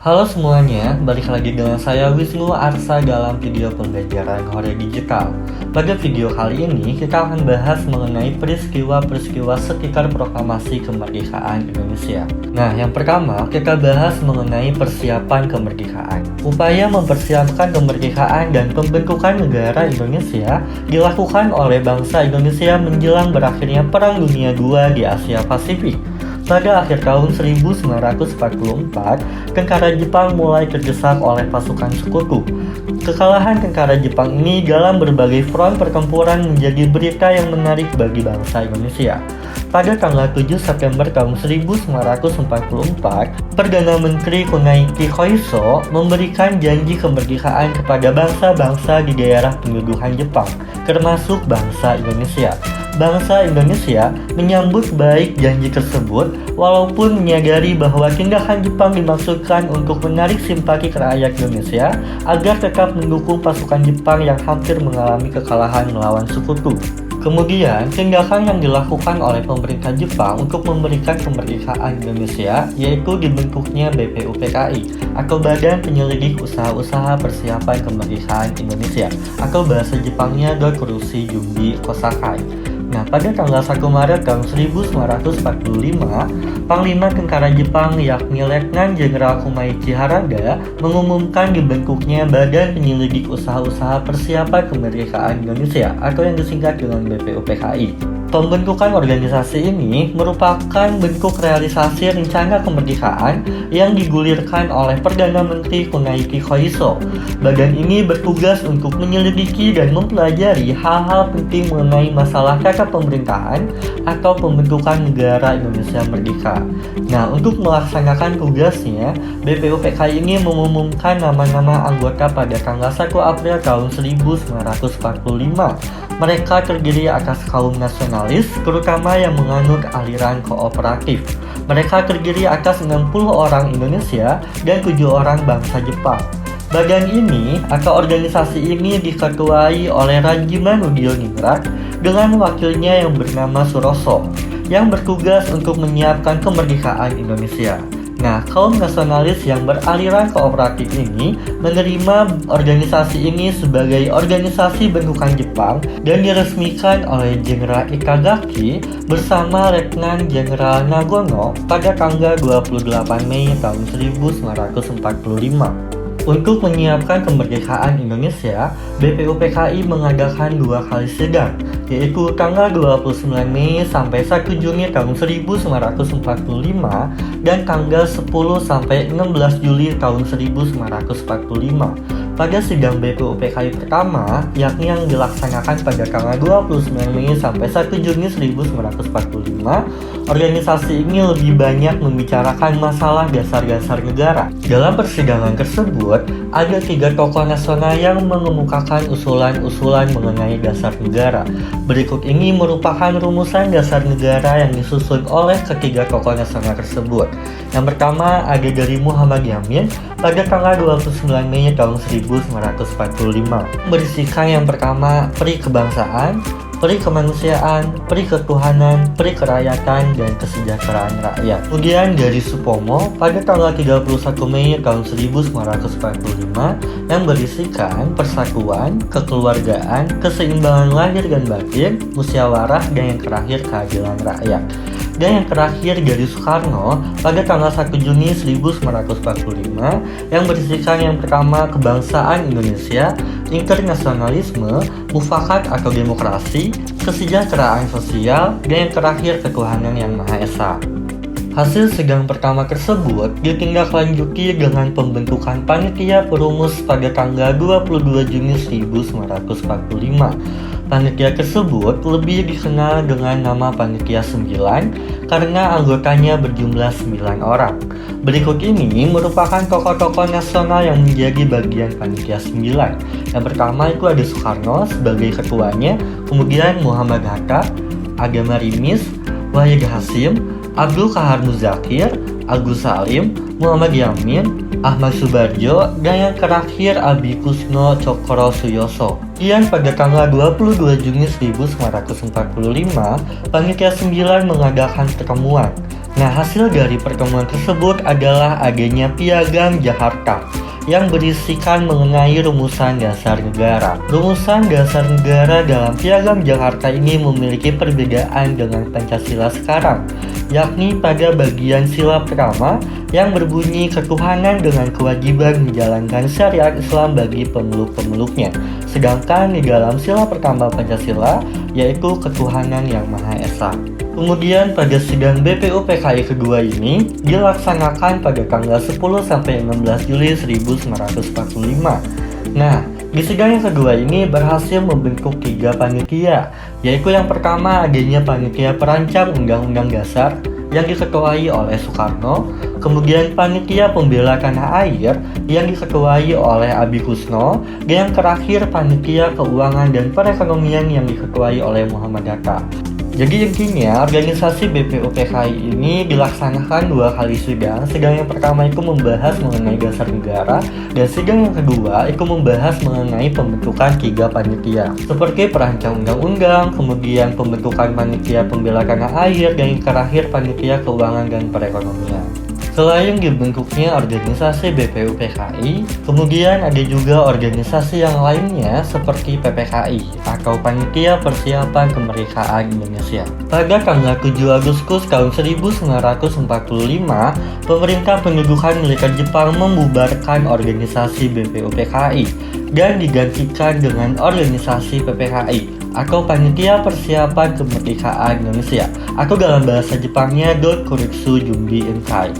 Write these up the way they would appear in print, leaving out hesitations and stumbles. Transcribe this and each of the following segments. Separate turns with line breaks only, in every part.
Halo semuanya, balik lagi dengan saya Wisnu Arsa dalam video pembelajaran Korea Digital. Pada video kali ini kita akan bahas mengenai peristiwa-peristiwa sekitar proklamasi kemerdekaan Indonesia. Nah, yang pertama kita bahas mengenai persiapan kemerdekaan. Upaya mempersiapkan kemerdekaan dan pembentukan negara Indonesia dilakukan oleh bangsa Indonesia menjelang berakhirnya Perang Dunia II di Asia Pasifik. Pada akhir tahun 1944, tentara Jepang mulai terdesak oleh pasukan sekutu. Kekalahan tentara Jepang ini dalam berbagai front pertempuran menjadi berita yang menarik bagi bangsa Indonesia. Pada tanggal 7 September tahun 1944, Perdana Menteri Kunaichi Koiso memberikan janji kemerdekaan kepada bangsa-bangsa di daerah pendudukan Jepang, termasuk bangsa Indonesia. Bangsa Indonesia menyambut baik janji tersebut walaupun menyadari bahwa tindakan Jepang dimaksudkan untuk menarik simpati rakyat Indonesia agar tetap mendukung pasukan Jepang yang hampir mengalami kekalahan melawan sekutu. Kemudian, tindakan yang dilakukan oleh pemerintah Jepang untuk memberikan kemerdekaan Indonesia yaitu dibentuknya BPUPKI atau Badan Penyelidik Usaha-Usaha Persiapan Kemerdekaan Indonesia atau bahasa Jepangnya Dokurushi Jumbi Kosakai. Nah, pada tanggal 1 Maret tahun 1945, Panglima Tentara Jepang yakni Letnan Jenderal Kumaichi Harada mengumumkan dibentuknya Badan Penyelidik Usaha-Usaha Persiapan Kemerdekaan Indonesia atau yang disingkat dengan BPUPKI. Pembentukan organisasi ini merupakan bentuk realisasi rencana kemerdekaan yang digulirkan oleh Perdana Menteri Kunaichi Koiso. Badan ini bertugas untuk menyelidiki dan mempelajari hal-hal penting mengenai masalah tata pemerintahan atau pembentukan negara Indonesia Merdeka. Nah, untuk melaksanakan tugasnya, BPUPKI ini mengumumkan nama-nama anggota pada tanggal 1 April tahun 1945. Mereka terdiri atas kaum nasionalis, terutama yang menganut aliran kooperatif. Mereka terdiri atas 60 orang Indonesia dan 7 orang bangsa Jepang. Badan ini atau organisasi ini diketuai oleh Rajiman Rudioningrat dengan wakilnya yang bernama Suroso, yang bertugas untuk menyiapkan kemerdekaan Indonesia. Nah, kaum nasionalis yang beraliran kooperatif ini menerima organisasi ini sebagai organisasi bentukan Jepang dan diresmikan oleh Jenderal Itagaki bersama Letnan Jenderal Nagono pada tanggal 28 Mei tahun 1945. Untuk menyiapkan kemerdekaan Indonesia, BPUPKI mengadakan 2 kali sidang, yaitu tanggal 29 Mei sampai 1 Juni tahun 1945 dan tanggal 10 sampai 16 Juli tahun 1945. Pada sidang BPUPKI pertama, yakni yang dilaksanakan pada tanggal 29 Mei sampai 1 Juni 1945, organisasi ini lebih banyak membicarakan masalah dasar-dasar negara. Dalam persidangan tersebut, ada 3 tokoh nasional yang mengemukakan usulan-usulan mengenai dasar negara. Berikut ini merupakan rumusan dasar negara yang disusun oleh ketiga tokoh nasional tersebut. Yang pertama ada dari Muhammad Yamin pada tanggal 29 Mei tahun 1945. Berisikan yang pertama peri kebangsaan, peri kemanusiaan, peri ketuhanan, peri kerakyatan, dan kesejahteraan rakyat. Kemudian dari Supomo pada tanggal 31 Mei tahun 1945 yang berisikan persatuan, kekeluargaan, keseimbangan lahir dan batin, musyawarah, dan yang terakhir keadilan rakyat. Dan yang terakhir dari Soekarno pada tanggal 1 Juni 1945 yang berisikan yang pertama kebangsaan Indonesia, internasionalisme, mufakat atau demokrasi, kesejahteraan sosial, dan yang terakhir ketuhanan yang Maha Esa. Hasil sidang pertama tersebut ditindaklanjuti dengan pembentukan panitia perumus pada tanggal 22 Juni 1945. Panitia tersebut lebih dikenal dengan nama Panitia 9 karena anggotanya berjumlah 9 orang. Berikut ini merupakan tokoh-tokoh nasional yang menjadi bagian Panitia 9. Yang pertama itu ada Soekarno sebagai ketuanya, kemudian Muhammad Hatta, ada Marimis, Wahid Hasyim, Abdul Kahar Muzakir, Agus Salim, Muhammad Yamin, Ahmad Subarjo, dan yang terakhir Abi Kusno Cokro Suyoso. Kemudian pada tanggal 22 Juni 1945, Panitia 9 mengadakan pertemuan. Nah, hasil dari pertemuan tersebut adalah adanya Piagam Jakarta yang berisikan mengenai rumusan dasar negara. Rumusan dasar negara dalam Piagam Jakarta ini memiliki perbedaan dengan Pancasila sekarang, yakni pada bagian sila pertama yang berbunyi ketuhanan dengan kewajiban menjalankan syariat Islam bagi pemeluk-pemeluknya. Sedangkan di dalam sila pertama Pancasila yaitu ketuhanan yang Maha Esa. Kemudian pada sidang BPUPKI kedua ini dilaksanakan pada tanggal 10 sampai 16 Juli 1945. Nah, di sidang yang kedua ini berhasil membentuk 3 panitia, yaitu yang pertama adanya panitia perancang Undang-Undang Dasar yang diketuai oleh Soekarno, kemudian panitia pembela tanah air yang diketuai oleh Abi Kusno, dan yang terakhir panitia keuangan dan perekonomian yang diketuai oleh Muhammad Hatta. Jadi intinya organisasi BPUPKI ini dilaksanakan 2 kali sidang. Sidang yang pertama itu membahas mengenai dasar negara, dan sidang yang kedua itu membahas mengenai pembentukan 3 panitia seperti perancang undang-undang, kemudian pembentukan panitia pembela tanah air, dan yang terakhir panitia keuangan dan perekonomian. Selain dibentuknya organisasi BPUPKI, kemudian ada juga organisasi yang lainnya seperti PPKI atau Panitia Persiapan Kemerdekaan Indonesia. Pada tanggal 7 Agustus tahun 1945, pemerintah pendudukan militer Jepang membubarkan organisasi BPUPKI dan digantikan dengan organisasi PPKI atau Panitia Persiapan Kemerdekaan Indonesia atau dalam bahasa Jepangnya Dokuritsu Jumbi Inkai.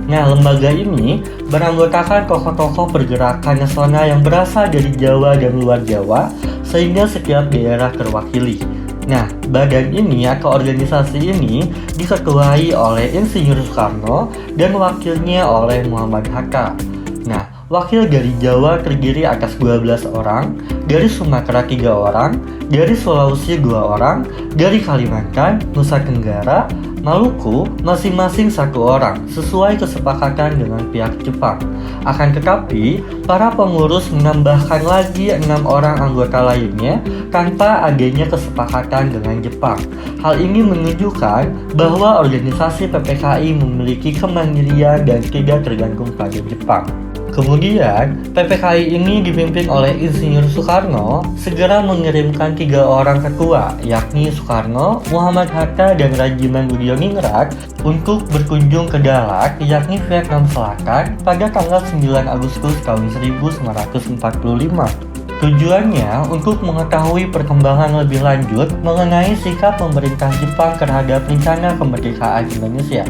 Nah, lembaga ini beranggotakan tokoh-tokoh pergerakan nasional yang berasal dari Jawa dan luar Jawa, sehingga setiap daerah terwakili. Nah, badan ini atau organisasi ini diketuai oleh Insinyur Soekarno dan wakilnya oleh Muhammad Hatta. Nah, wakil dari Jawa terdiri atas 12 orang, dari Sumatera 3 orang, dari Sulawesi 2 orang, dari Kalimantan, Nusa Tenggara, Maluku masing-masing 1 orang sesuai kesepakatan dengan pihak Jepang. Akan tetapi, para pengurus menambahkan lagi 6 orang anggota lainnya tanpa adanya kesepakatan dengan Jepang. Hal ini menunjukkan bahwa organisasi PPKI memiliki kemandirian dan tidak tergantung pada Jepang. Kemudian, PPKI ini dipimpin oleh Insinyur Soekarno segera mengirimkan 3 orang ketua, yakni Soekarno, Muhammad Hatta, dan Rajiman Budioningrat untuk berkunjung ke Dalat, yakni Vietnam Selatan, pada tanggal 9 Agustus tahun 1945. Tujuannya untuk mengetahui perkembangan lebih lanjut mengenai sikap pemerintah Jepang terhadap rencana kemerdekaan Indonesia.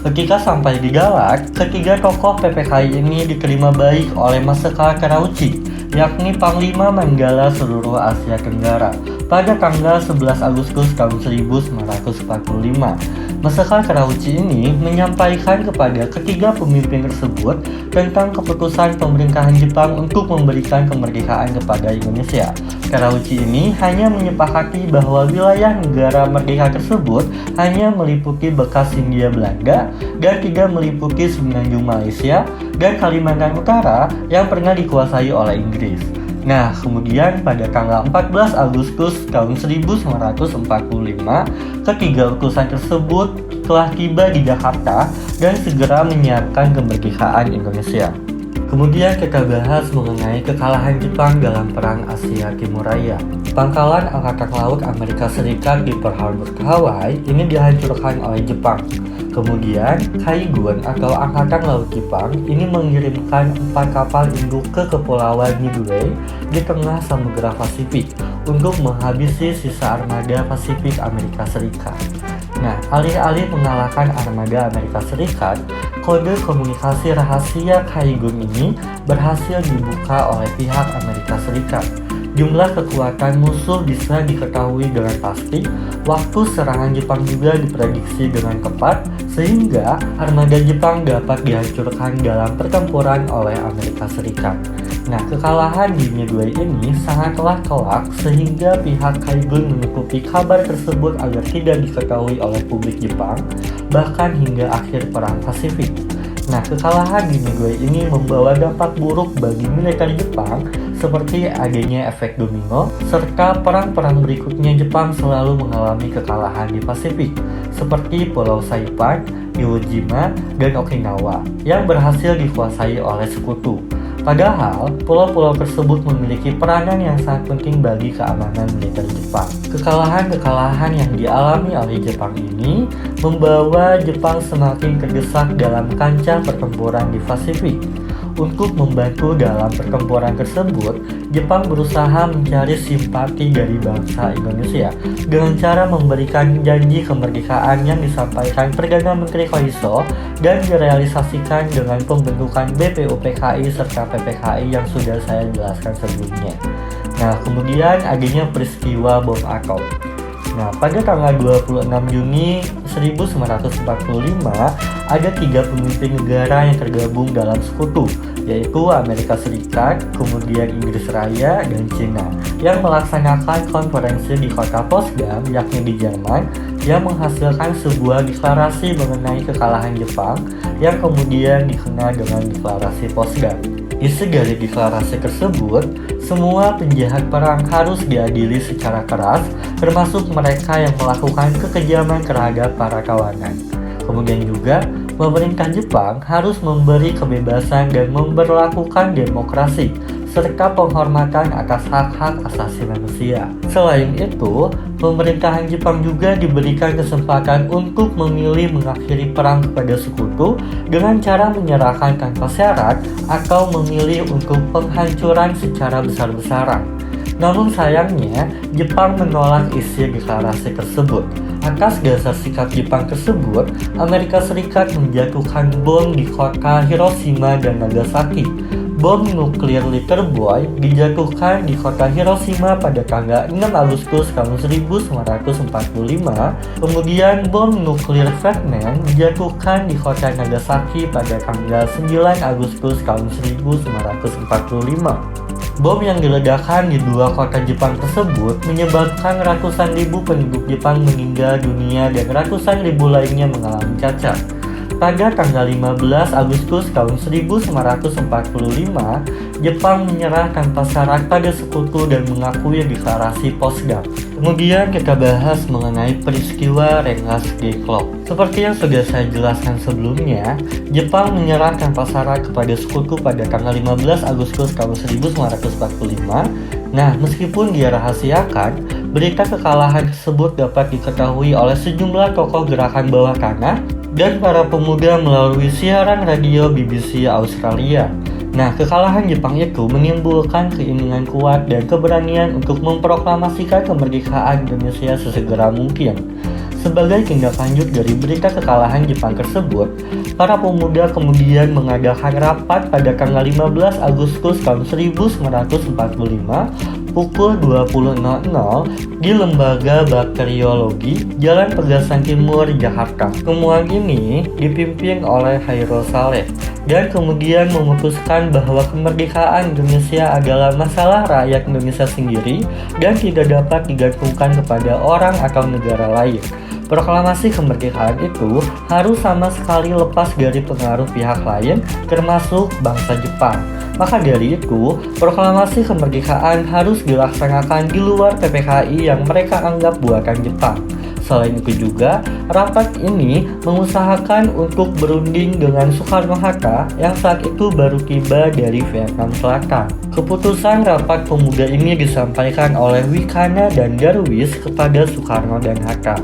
Ketika sampai di Dalat, ketiga tokoh PPKI ini diterima baik oleh Marsikal Terauchi, yakni Panglima Manggala seluruh Asia Tenggara, pada tanggal 11 Agustus tahun 1945. Marsikal Terauchi ini menyampaikan kepada ketiga pemimpin tersebut tentang keputusan pemerintahan Jepang untuk memberikan kemerdekaan kepada Indonesia. Terauchi ini hanya menyepakati bahwa wilayah negara merdeka tersebut hanya meliputi bekas Hindia Belanda dan tidak meliputi Semenanjung Malaysia dan Kalimantan Utara yang pernah dikuasai oleh Inggris. Nah, kemudian pada tanggal 14 Agustus tahun 1945, ketiga utusan tersebut telah tiba di Jakarta dan segera menyiapkan kemerdekaan Indonesia. Kemudian kita bahas mengenai kekalahan Jepang dalam Perang Asia Timur Raya. Pangkalan Angkatan Laut Amerika Serikat di Pearl Harbor, Hawaii ini dihancurkan oleh Jepang. Kemudian, Kaigun atau Angkatan Laut Jepang ini mengirimkan 4 kapal induk ke Kepulauan Midway di tengah Samudra Pasifik untuk menghabisi sisa armada Pasifik Amerika Serikat. Nah, alih-alih mengalahkan armada Amerika Serikat, kode komunikasi rahasia Kaigun ini berhasil dibuka oleh pihak Amerika Serikat. Jumlah kekuatan musuh bisa diketahui dengan pasti, waktu serangan Jepang juga diprediksi dengan tepat, sehingga armada Jepang dapat dihancurkan dalam pertempuran oleh Amerika Serikat. Nah, kekalahan di Midway ini sangatlah telak sehingga pihak Kaigun menutupi kabar tersebut agar tidak diketahui oleh publik Jepang, bahkan hingga akhir Perang Pasifik. Nah, kekalahan di Midway ini membawa dampak buruk bagi militer Jepang seperti adanya efek domino, serta perang-perang berikutnya Jepang selalu mengalami kekalahan di Pasifik. seperti Pulau Saipan, Iwo Jima, dan Okinawa yang berhasil dikuasai oleh sekutu. Padahal, pulau-pulau tersebut memiliki peranan yang sangat penting bagi keamanan militer Jepang. Kekalahan-kekalahan yang dialami oleh Jepang ini membawa Jepang semakin terdesak dalam kancah pertempuran di Pasifik. Untuk membantu dalam pertempuran tersebut, Jepang berusaha mencari simpati dari bangsa Indonesia dengan cara memberikan janji kemerdekaan yang disampaikan Perdana Menteri Koiso dan direalisasikan dengan pembentukan BPUPKI serta PPKI yang sudah saya jelaskan sebelumnya. Nah, kemudian adanya peristiwa bom atom. Nah, pada tanggal 26 Juni 1945, ada 3 pemimpin negara yang tergabung dalam sekutu, yaitu Amerika Serikat, kemudian Inggris Raya, dan Cina, yang melaksanakan konferensi di kota Potsdam, yakni di Jerman, yang menghasilkan sebuah deklarasi mengenai kekalahan Jepang, yang kemudian dikenal dengan deklarasi Potsdam. Isi dari deklarasi tersebut, semua penjahat perang harus diadili secara keras, termasuk mereka yang melakukan kekejaman terhadap para tawanan. Kemudian juga, pemerintah Jepang harus memberi kebebasan dan memberlakukan demokrasi, serta penghormatan atas hak-hak asasi manusia. Selain itu, pemerintahan Jepang juga diberikan kesempatan untuk memilih mengakhiri perang kepada sekutu dengan cara menyerahkan tanpa syarat atau memilih untuk penghancuran secara besar-besaran. Namun sayangnya, Jepang menolak isi deklarasi tersebut. Atas dasar sikap Jepang tersebut, Amerika Serikat menjatuhkan bom di kota Hiroshima dan Nagasaki. Bom nuklir Little Boy dijatuhkan di kota Hiroshima pada tanggal 6 Agustus tahun 1945. Kemudian bom nuklir Fat Man dijatuhkan di kota Nagasaki pada tanggal 9 Agustus tahun 1945. Bom yang diledakkan di 2 kota Jepang tersebut menyebabkan ratusan ribu penduduk Jepang meninggal dunia dan ratusan ribu lainnya mengalami cacat. Pada tanggal 15 Agustus tahun 1945, Jepang menyerah tanpa syarat pada sekutu dan mengakui deklarasi Potsdam. Kemudian kita bahas mengenai peristiwa Rengas Dengklok. Seperti yang sudah saya jelaskan sebelumnya, Jepang menyerah tanpa syarat kepada sekutu pada tanggal 15 Agustus tahun 1945. Nah, meskipun dirahasiakan, berita kekalahan tersebut dapat diketahui oleh sejumlah tokoh gerakan bawah tanah dan para pemuda melalui siaran radio BBC Australia. Nah, kekalahan Jepang itu menimbulkan keinginan kuat dan keberanian untuk memproklamasikan kemerdekaan Indonesia sesegera mungkin. Sebagai tindak lanjut dari berita kekalahan Jepang tersebut, para pemuda kemudian mengadakan rapat pada tanggal 15 Agustus tahun 1945 pukul 20.00 di Lembaga Bakteriologi Jalan Pegasan Timur, Jakarta. Pertemuan ini dipimpin oleh Hairo Saleh dan kemudian memutuskan bahwa kemerdekaan Indonesia adalah masalah rakyat Indonesia sendiri dan tidak dapat digantungkan kepada orang atau negara lain. Proklamasi kemerdekaan itu harus sama sekali lepas dari pengaruh pihak lain, termasuk bangsa Jepang. Maka dari itu, proklamasi kemerdekaan harus dilaksanakan di luar PPKI yang mereka anggap buatan Jepang. Selain itu juga, rapat ini mengusahakan untuk berunding dengan Soekarno-Hatta yang saat itu baru tiba dari Vietnam Selatan. Keputusan rapat pemuda ini disampaikan oleh Wikana dan Darwis kepada Soekarno dan Hatta.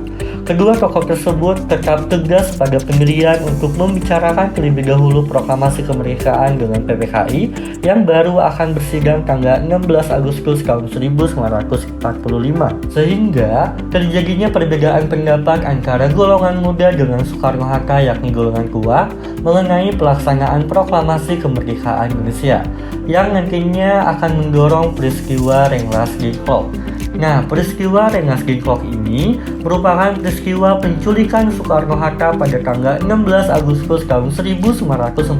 Kedua tokoh tersebut tetap tegas pada pendirian untuk membicarakan terlebih dahulu proklamasi kemerdekaan dengan PPKI yang baru akan bersidang tanggal 16 Agustus tahun 1945. Sehingga terjadinya perbedaan pendapat antara golongan muda dengan Soekarno-Hatta yakni golongan tua mengenai pelaksanaan proklamasi kemerdekaan Indonesia yang nantinya akan mendorong peristiwa Rengas Dengklok. Nah, peristiwa Rengas Dengklok ini merupakan peristiwa penculikan Soekarno-Hatta pada tanggal 16 Agustus tahun 1945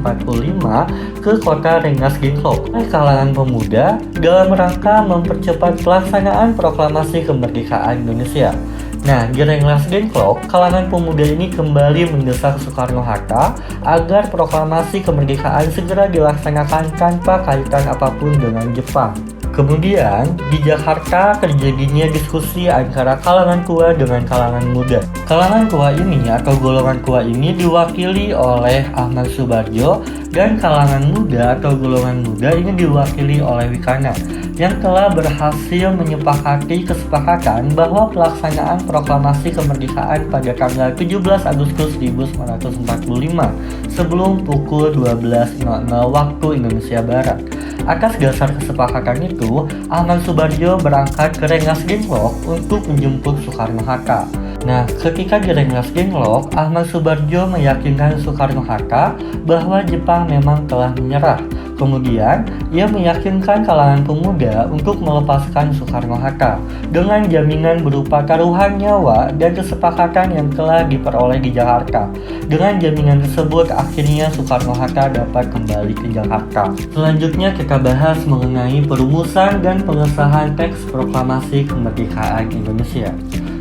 ke kota Rengas Dengklok oleh kalangan pemuda dalam rangka mempercepat pelaksanaan proklamasi kemerdekaan Indonesia. Nah, di Rengas Dengklok, kalangan pemuda ini kembali mendesak Soekarno-Hatta agar proklamasi kemerdekaan segera dilaksanakan tanpa kaitan apapun dengan Jepang. Kemudian, di Jakarta terjadinya diskusi antara kalangan tua dengan kalangan muda. Kalangan tua ini atau golongan tua ini diwakili oleh Ahmad Soebardjo, dan kalangan muda atau golongan muda ini diwakili oleh Wikana, yang telah berhasil menyepakati kesepakatan bahwa pelaksanaan proklamasi kemerdekaan pada tanggal 17 Agustus 1945 sebelum pukul 12.00 waktu Indonesia Barat. Atas dasar kesepakatan itu, Ahmad Soebardjo berangkat ke Rengas Dengklok untuk menjemput Soekarno-Hatta. Nah, ketika di Rengas Dengklok, Ahmad Soebardjo meyakinkan Soekarno-Hatta bahwa Jepang memang telah menyerah. Kemudian, ia meyakinkan kalangan pemuda untuk melepaskan Soekarno-Hatta dengan jaminan berupa taruhan nyawa dan kesepakatan yang telah diperoleh di Jakarta. Dengan jaminan tersebut, akhirnya Soekarno-Hatta dapat kembali ke Jakarta. Selanjutnya kita bahas mengenai perumusan dan pengesahan teks proklamasi kemerdekaan Indonesia.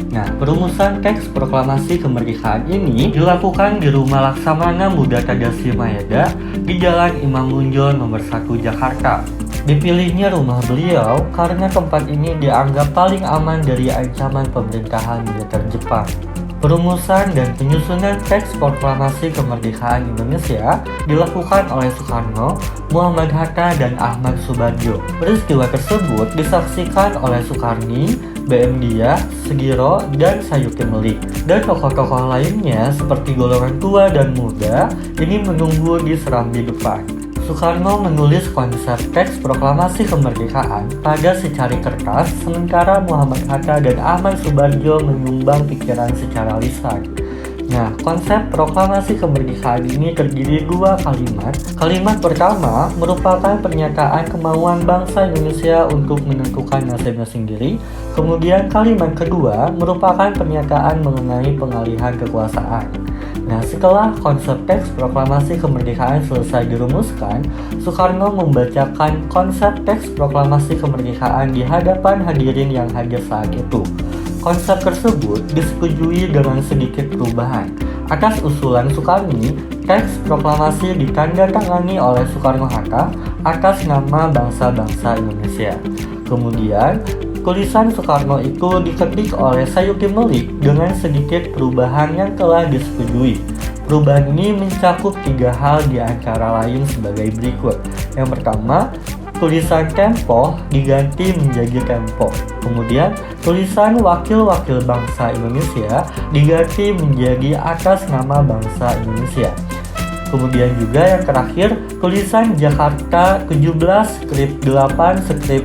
Nah, perumusan teks proklamasi kemerdekaan ini dilakukan di Rumah Laksamana Muda Tadashi Maeda di Jalan Imam Bonjol nomor 1 Jakarta. Dipilihnya rumah beliau karena tempat ini dianggap paling aman dari ancaman pemerintahan militer Jepang. Perumusan dan penyusunan teks proklamasi kemerdekaan Indonesia dilakukan oleh Soekarno, Muhammad Hatta, dan Ahmad Soebardjo. Peristiwa tersebut disaksikan oleh Soekarni, B.M. Dia, Sugiro, dan Sayuki Melik. Dan tokoh-tokoh lainnya seperti golongan tua dan muda ini menunggu di serambi depan. Soekarno menulis konsep teks proklamasi kemerdekaan pada secari kertas, sementara Muhammad Hatta dan Ahmad Soebardjo menyumbang pikiran secara lisan. Nah, konsep proklamasi kemerdekaan ini terdiri dua kalimat. Kalimat pertama merupakan pernyataan kemauan bangsa Indonesia untuk menentukan nasibnya sendiri. Kemudian kalimat kedua merupakan pernyataan mengenai pengalihan kekuasaan. Nah, setelah konsep teks proklamasi kemerdekaan selesai dirumuskan, Soekarno membacakan konsep teks proklamasi kemerdekaan di hadapan hadirin yang hadir saat itu. Konsep tersebut disetujui dengan sedikit perubahan. Atas usulan Soekarni, teks proklamasi ditandatangani oleh Soekarno-Hatta atas nama bangsa-bangsa Indonesia. Kemudian, tulisan Soekarno itu diketik oleh Sayuki Melik dengan sedikit perubahan yang telah disetujui. Perubahan ini mencakup tiga hal di antara lain sebagai berikut. Yang pertama, tulisan tempo diganti menjadi tempo. Kemudian, tulisan wakil-wakil bangsa Indonesia diganti menjadi atas nama bangsa Indonesia. Kemudian juga yang terakhir, tulisan Jakarta 17 skrip 8 skrip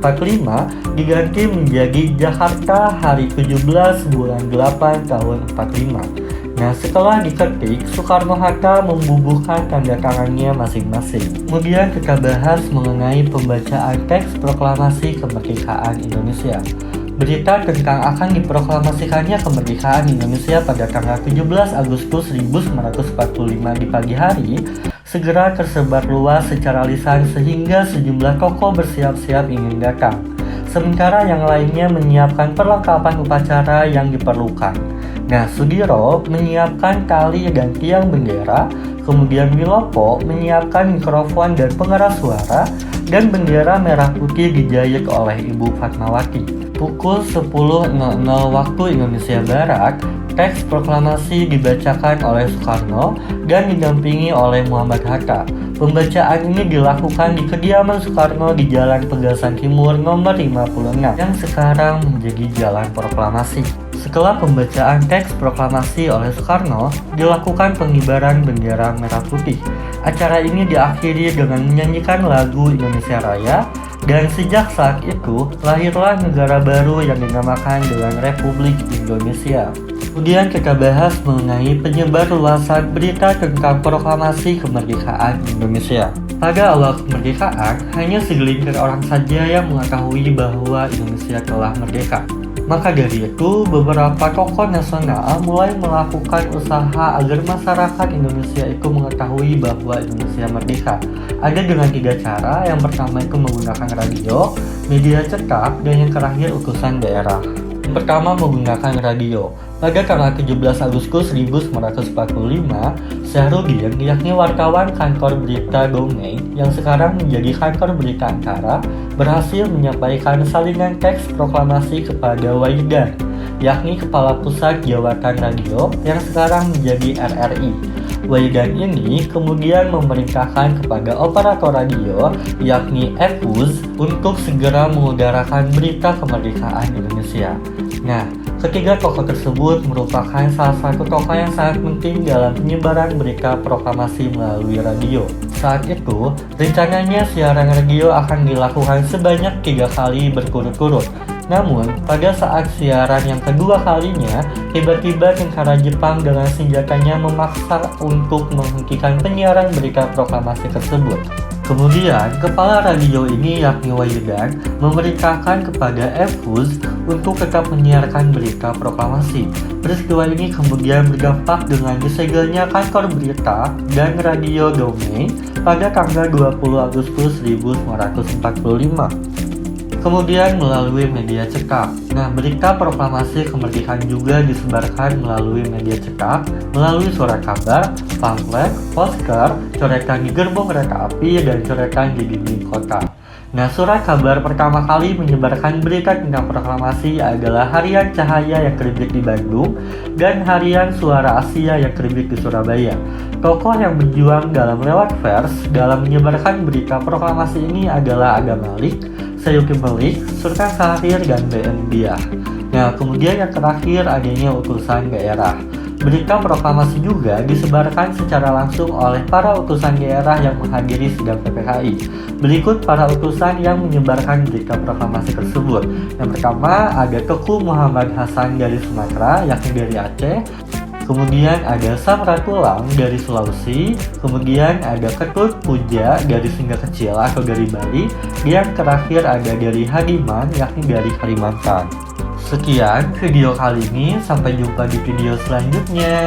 45 diganti menjadi Jakarta hari 17 bulan 8 tahun 45. Nah, setelah diketik, Soekarno-Hatta membubuhkan tanda tangannya masing-masing. Kemudian kita bahas mengenai pembacaan teks proklamasi kemerdekaan Indonesia. Berita tentang akan diproklamasikannya kemerdekaan Indonesia pada tanggal 17 Agustus 1945 di pagi hari segera tersebar luas secara lisan sehingga sejumlah tokoh bersiap-siap ingin datang. Sementara yang lainnya menyiapkan perlengkapan upacara yang diperlukan. Nah, Sugiro menyiapkan tali dan tiang bendera, kemudian Wilopo menyiapkan mikrofon dan pengeras suara, dan bendera merah putih dijahit oleh Ibu Fatmawati. Pukul 10.00 waktu Indonesia Barat, teks proklamasi dibacakan oleh Soekarno dan didampingi oleh Muhammad Hatta. Pembacaan ini dilakukan di kediaman Soekarno di Jalan Pegasan Timur nomor 56 yang sekarang menjadi Jalan Proklamasi. Setelah pembacaan teks proklamasi oleh Soekarno, dilakukan pengibaran bendera merah putih. Acara ini diakhiri dengan menyanyikan lagu Indonesia Raya, dan sejak saat itu lahirlah negara baru yang dinamakan dengan Republik Indonesia. Kemudian kita bahas mengenai penyebar luasan berita tentang proklamasi kemerdekaan Indonesia. Pada awal kemerdekaan, hanya segelintir orang saja yang mengetahui bahwa Indonesia telah merdeka. Maka dari itu, beberapa tokoh nasional mulai melakukan usaha agar masyarakat Indonesia itu mengetahui bahwa Indonesia merdeka. Ada dengan tiga cara. Yang pertama itu menggunakan radio, media cetak, dan yang terakhir utusan daerah. Yang pertama, menggunakan radio. Pada tanggal 17 Agustus 1945, Syahrudin, yakni wartawan kantor berita Domain yang sekarang menjadi kantor berita Antara, berhasil menyampaikan salinan teks proklamasi kepada Waidan, yakni Kepala Pusat Jawatan Radio yang sekarang menjadi RRI. Waidan ini kemudian memerintahkan kepada operator radio, yakni EFUZ, untuk segera mengudarakan berita kemerdekaan Indonesia. Nah, ketiga tokoh tersebut merupakan salah satu tokoh yang sangat penting dalam penyebaran berita proklamasi melalui radio. Saat itu, rencananya siaran radio akan dilakukan sebanyak 3 kali berturut-turut. Namun, pada saat siaran yang kedua kalinya, tiba-tiba tentara Jepang dengan senjatanya memaksa untuk menghentikan penyiaran berita proklamasi tersebut. Kemudian, kepala radio ini yakni Waidan memerintahkan kepada EFUZ untuk tetap menyiarkan berita proklamasi. Peristiwa ini kemudian berdampak dengan disegelnya kantor berita dan radio Domain pada tanggal 20 Agustus 1945. Kemudian melalui media cetak. Nah, berita proklamasi kemerdekaan juga disebarkan melalui media cetak, melalui surat kabar, pamflet, poster, coretan di gerbong kereta api, dan coretan di dinding kota. Nah, surat kabar pertama kali menyebarkan berita tentang proklamasi adalah Harian Cahaya yang terbit di Bandung dan Harian Suara Asia yang terbit di Surabaya. Tokoh yang berjuang dalam lewat vers dalam menyebarkan berita proklamasi ini adalah Adam Malik, Sayuki Melik, Sultan Syahrir, dan BN Diah. Nah, kemudian yang terakhir adanya utusan daerah. Berita proklamasi juga disebarkan secara langsung oleh para utusan daerah yang menghadiri sidang PPKI. Berikut para utusan yang menyebarkan berita proklamasi tersebut. Yang pertama ada Teguh Muhammad Hasan dari Sumatera, yakni dari Aceh. Kemudian ada Samratulang dari Sulawesi, kemudian ada Ketut Puja dari Singga Kecil atau dari Bali, yang terakhir ada dari Hadiman yakni dari Kalimantan. Sekian video kali ini, sampai jumpa di video selanjutnya.